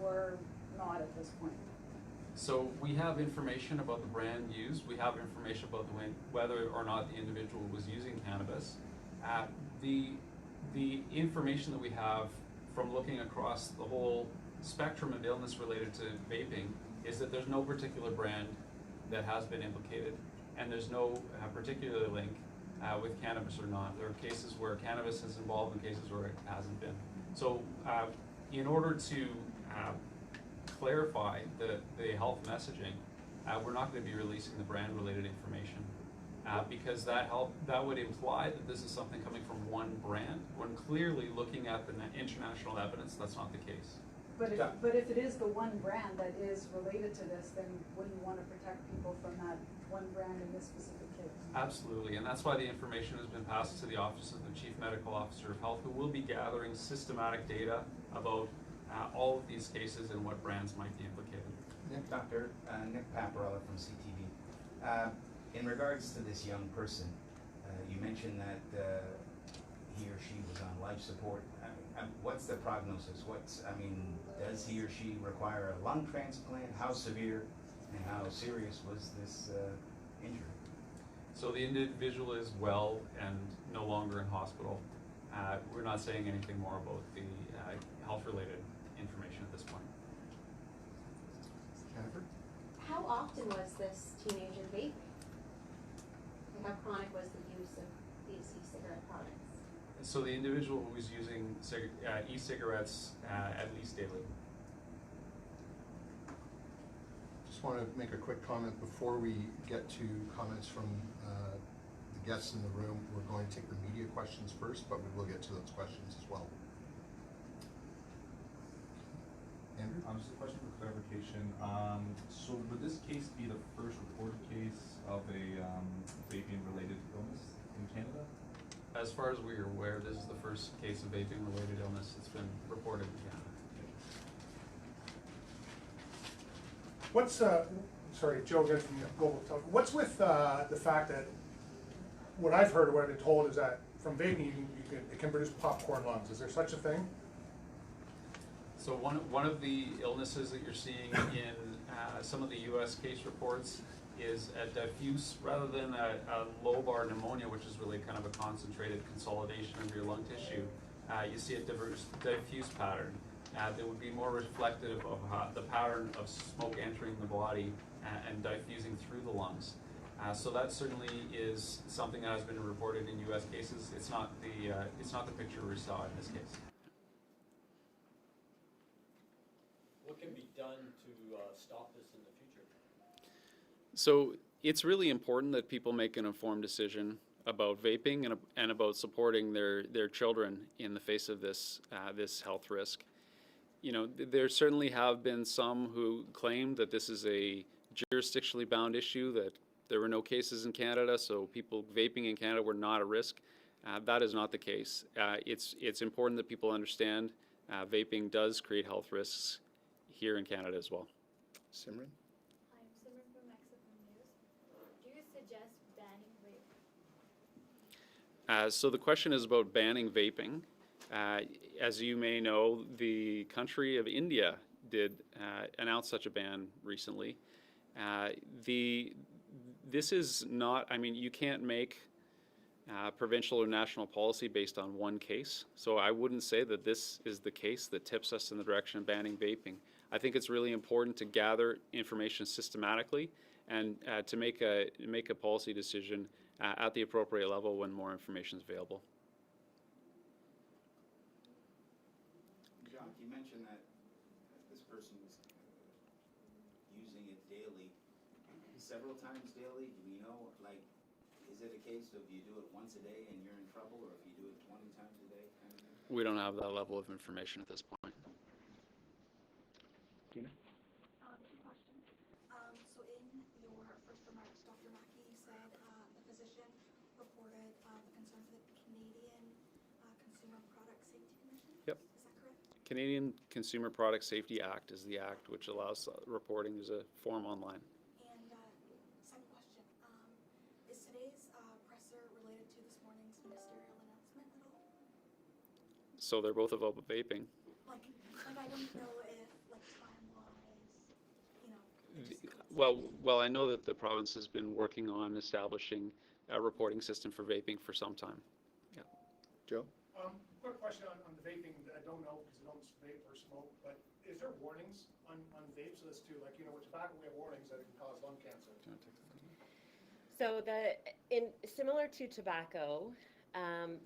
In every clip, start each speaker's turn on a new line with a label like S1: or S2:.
S1: or not at this point?
S2: So we have information about the brand used. We have information about whether or not the individual was using cannabis. The information that we have from looking across the whole spectrum of illness related to vaping is that there's no particular brand that has been implicated, and there's no particular link with cannabis or not. There are cases where cannabis is involved and cases where it hasn't been. So in order to clarify the health messaging, we're not going to be releasing the brand related information because that would imply that this is something coming from one brand, when clearly looking at the international evidence, that's not the case.
S1: But if it is the one brand that is related to this, then wouldn't you want to protect people from that one brand in this specific case?
S2: Absolutely, and that's why the information has been passed to the Office of the Chief Medical Officer of Health, who will be gathering systematic data about all of these cases and what brands might be implicated.
S3: Dr. Nick Paparella from CTV. In regards to this young person, you mentioned that he or she was on life support. What's the prognosis? Does he or she require a lung transplant? How severe and how serious was this injury?
S2: So the individual is well and no longer in hospital. We're not saying anything more about the health-related information at this point.
S4: Jennifer?
S5: How often was this teenager vaping? And how chronic was the use of these e-cigarette products?
S2: So the individual was using e-cigarettes at least daily.
S4: Just want to make a quick comment before we get to comments from the guests in the room. We're going to take the media questions first, but we will get to those questions as well. Andrew?
S6: Just a question for clarification. So would this case be the first reported case of a vaping-related illness in Canada?
S2: As far as we're aware, this is the first case of vaping-related illness that's been reported in Canada.
S7: What's, sorry, Joe again from Global Television. What's with the fact that what I've heard or what I've been told is that from vaping it can produce popcorn lungs. Is there such a thing?
S2: So one of the illnesses that you're seeing in some of the U.S. case reports is a diffuse, rather than a lobar pneumonia, which is really kind of a concentrated consolidation of your lung tissue. You see a diffuse pattern that would be more reflective of the pattern of smoke entering the body and diffusing through the lungs. So that certainly is something that has been reported in U.S. cases. It's not the picture we saw in this case.
S8: What can be done to stop this in the future?
S2: So it's really important that people make an informed decision about vaping and about supporting their children in the face of this health risk. You know, there certainly have been some who claim that this is a jurisdictionally bound issue, that there were no cases in Canada, so people vaping in Canada were not a risk. That is not the case. It's important that people understand vaping does create health risks here in Canada as well.
S4: Simran?
S9: Hi, I'm Simran from Mexican News. Do you suggest banning vape?
S2: So the question is about banning vaping. As you may know, the country of India did announce such a ban recently. This is not, I mean, you can't make provincial or national policy based on one case. So I wouldn't say that this is the case that tips us in the direction of banning vaping. I think it's really important to gather information systematically and to make a policy decision at the appropriate level when more information is available.
S3: John, you mentioned that this person was using it daily, several times daily. Do we know, like, is it a case of you do it once a day and you're in trouble, or if you do it 20 times a day kind of thing?
S2: We don't have that level of information at this point.
S10: Two questions. So in your first remarks, Dr. Mackey said the physician reported the concern for the Canadian Consumer Product Safety Commission.
S2: Yep.
S10: Is that correct?
S2: Canadian Consumer Product Safety Act is the act which allows reporting. There's a form online.
S10: And second question, is today's presser related to this morning's ministerial announcement at all?
S2: So they're both about vaping.
S10: Like I don't know if, like,
S2: Well, I know that the province has been working on establishing a reporting system for vaping for some time. Yeah.
S4: Joe?
S7: Quick question on the vaping. I don't know because I don't vape or smoke, but is there warnings on vapes as to, like, with tobacco we have warnings that it can cause lung cancer?
S2: Do you want to take that?
S11: So similar to tobacco,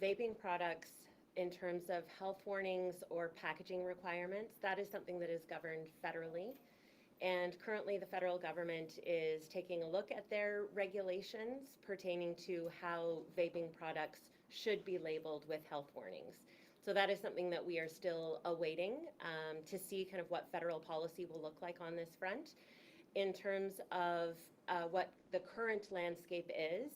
S11: vaping products in terms of health warnings or packaging requirements, that is something that is governed federally. And currently the federal government is taking a look at their regulations pertaining to how vaping products should be labeled with health warnings. So that is something that we are still awaiting to see kind of what federal policy will look like on this front. In terms of what the current landscape is,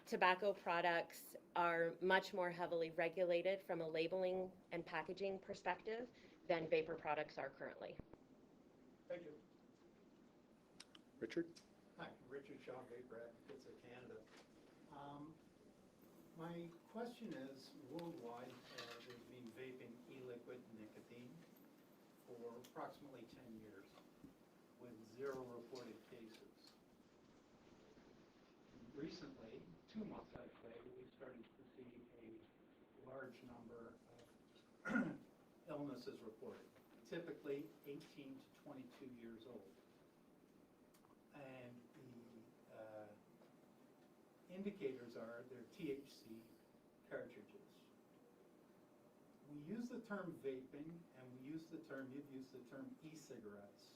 S11: tobacco products are much more heavily regulated from a labeling and packaging perspective than vapor products are currently.
S7: Thank you.
S4: Richard?
S12: Hi, Richard Shaw, Vapor Advocates of Canada. My question is, worldwide, there's been vaping e-liquid nicotine for approximately 10 years with 0 reported cases. Recently, 2 months actually, we started to see a large number of illnesses reported, typically 18 to 22 years old. And the indicators are they're THC cartridges. We use the term vaping, and you've used the term e-cigarettes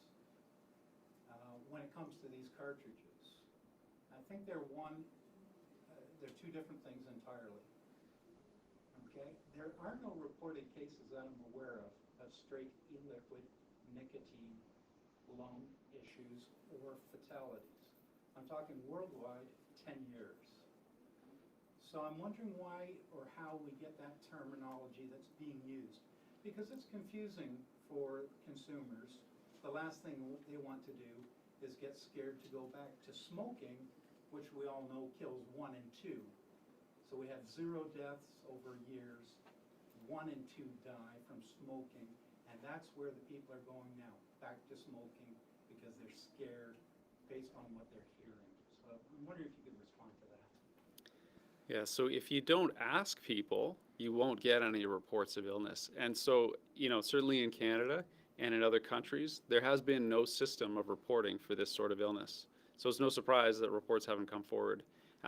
S12: when it comes to these cartridges. I think they're two different things entirely. Okay, there are no reported cases that I'm aware of straight e-liquid nicotine lung issues or fatalities. I'm talking worldwide, 10 years. So I'm wondering why or how we get that terminology that's being used, because it's confusing for consumers. The last thing they want to do is get scared to go back to smoking, which we all know kills 1 in 2. So we have 0 deaths over years, 1 in 2 die from smoking, and that's where the people are going now, back to smoking, because they're scared based on what they're hearing. So I'm wondering if you could respond to that.
S2: Yeah, so if you don't ask people, you won't get any reports of illness. And so, certainly in Canada and in other countries, there has been no system of reporting for this sort of illness. So it's no surprise that reports haven't come forward.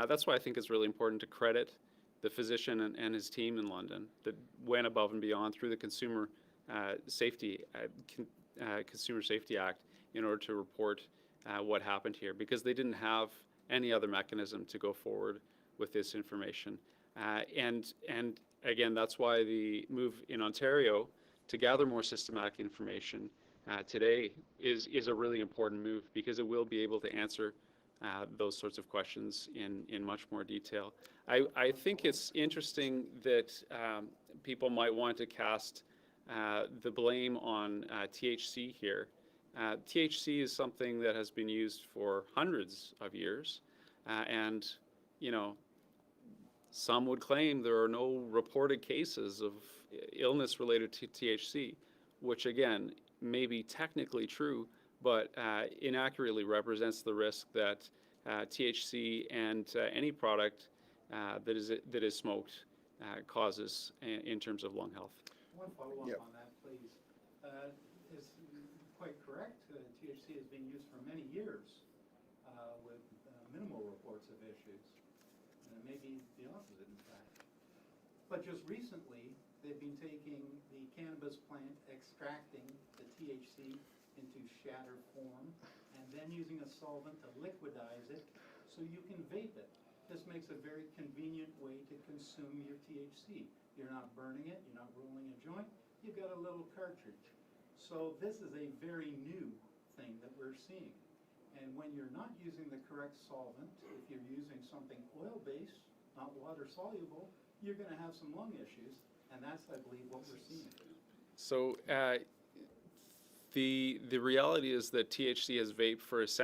S2: That's why I think it's really important to credit the physician and his team in London that went above and beyond through the Consumer Safety Act in order to report what happened here, because they didn't have any other mechanism to go forward with this information. And again, that's why the move in Ontario to gather more systematic information today is a really important move, because it will be able to answer those sorts of questions in much more detail. I think it's interesting that people might want to cast the blame on THC here. THC is something that has been used for hundreds of years, and some would claim there are no reported cases of illness related to THC, which again may be technically true, but inaccurately represents the risk that THC and any product that is smoked causes in terms of lung health.
S12: One follow-up on that, please. Is quite correct. THC has been used for many years with minimal reports of issues. Maybe the opposite, in fact. But just recently, they've been taking the cannabis plant, extracting the THC into shatter form, and then using a solvent to liquidize it so you can vape it. This makes a very convenient way to consume your THC. You're not burning it, you're not rolling a joint, you've got a little cartridge. So this is a very new thing that we're seeing. And when you're not using the correct solvent, if you're using something oil-based, not water-soluble, you're going to have some lung issues, and that's, I believe, what we're seeing.
S2: So the reality is that THC has been vaped for as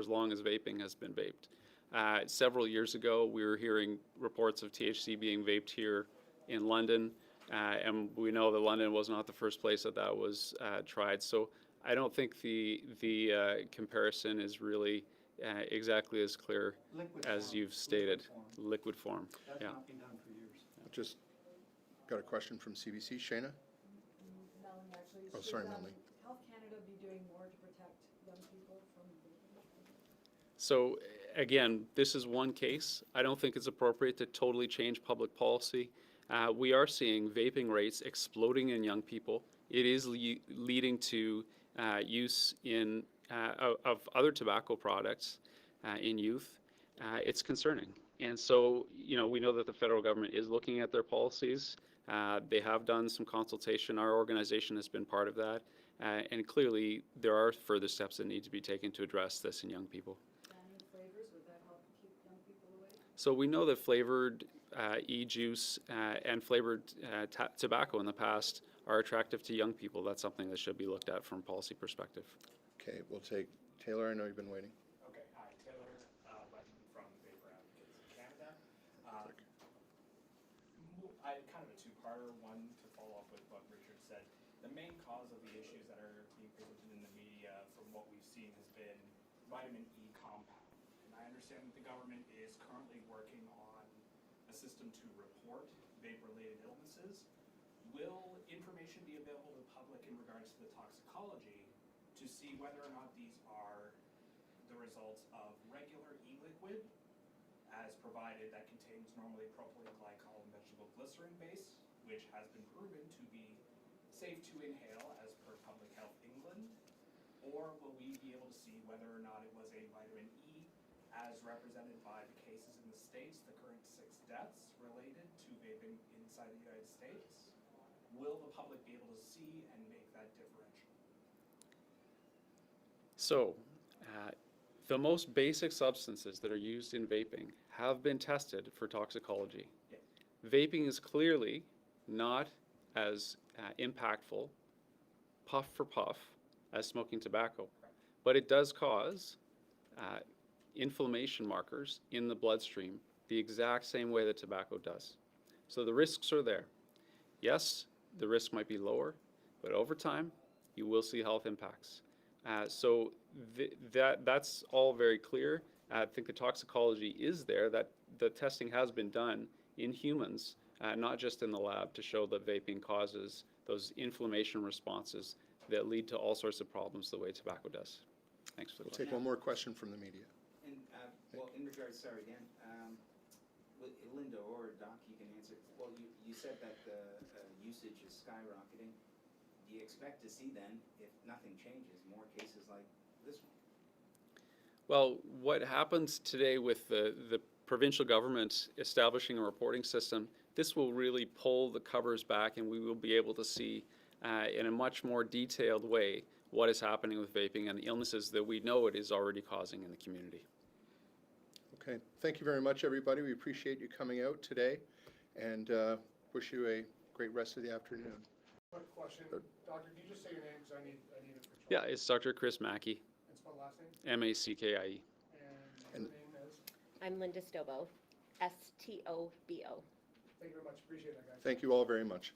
S2: long as vaping has been vaped. Several years ago, we were hearing reports of THC being vaped here in London, and we know that London was not the first place that was tried. So I don't think the comparison is really exactly as clear
S12: Liquid
S2: as
S12: form,
S2: you've stated.
S12: liquid form.
S2: Liquid form,
S12: That's
S2: yeah.
S12: not been done for years.
S4: Just got a question from CBC. Shayna?
S1: Melanie, actually,
S4: Oh,
S1: should,
S4: sorry, Melanie.
S1: Health Canada be doing more to protect young people from vaping?
S2: So again, this is one case. I don't think it's appropriate to totally change public policy. We are seeing vaping rates exploding in young people. It is leading to use of other tobacco products in youth. It's concerning. And so, we know that the federal government is looking at their policies. They have done some consultation. Our organization has been part of that. And clearly, there are further steps that need to be taken to address this in young people.
S1: Banning flavors, would that help keep young people away?
S2: So we know that flavored e-juice and flavored tobacco in the past are attractive to young people. That's something that should be looked at from a policy perspective.
S4: Okay, we'll take Taylor. I know you've been waiting.
S13: Okay, hi, Taylor Button from Vapor Advocates in Canada. I kind of a two-parter, one to follow up with what Richard said. The main cause of the issues that are being presented in the media from what we've seen has been vitamin E compound. And I understand that the government is currently working on a system to report vape-related illnesses. Will information be available to the public in regards to the toxicology to see whether or not these are the results of regular e-liquid as provided that contains normally propylene glycol and vegetable glycerin base, which has been proven to be safe to inhale as per Public Health England, or will we be able to see whether or not it was a vitamin E as represented by the cases in the States, the current 6 deaths related to vaping inside the United States? Will the public be able to see and make that differential?
S2: So, the most basic substances that are used in vaping have been tested for toxicology.
S13: Yes.
S2: Vaping is clearly not as impactful, puff for puff, as smoking tobacco, but it does cause inflammation markers in the bloodstream the exact same way that tobacco does. So the risks are there. Yes, the risk might be lower, but over time, you will see health impacts. So that's all very clear. I think the toxicology is there, that the testing has been done in humans, not just in the lab, to show that vaping causes those inflammation responses that lead to all sorts of problems the way tobacco does. Thanks for the
S4: We'll
S2: question.
S4: take one more question from the media.
S3: And, well, in regards, sorry again, Linda or Doc, you can answer. Well, you said that the usage is skyrocketing. Do you expect to see then, if nothing changes, more cases like this one?
S2: Well, what happens today with the provincial government establishing a reporting system, this will really pull the covers back, and we will be able to see in a much more detailed way what is happening with vaping and the illnesses that we know it is already causing in the community.
S4: Okay, thank you very much, everybody. We appreciate you coming out today, and wish you a great rest of the afternoon.
S7: Quick question, Doctor, can you just say your name, because I need it for
S2: Yeah, it's Dr. Chris Mackey,
S7: And spell last name?
S2: Mackie.
S7: And your name is?
S11: I'm Linda Stobo, Stobo.
S7: Thank you very much, appreciate that, guys.
S4: Thank you all very much.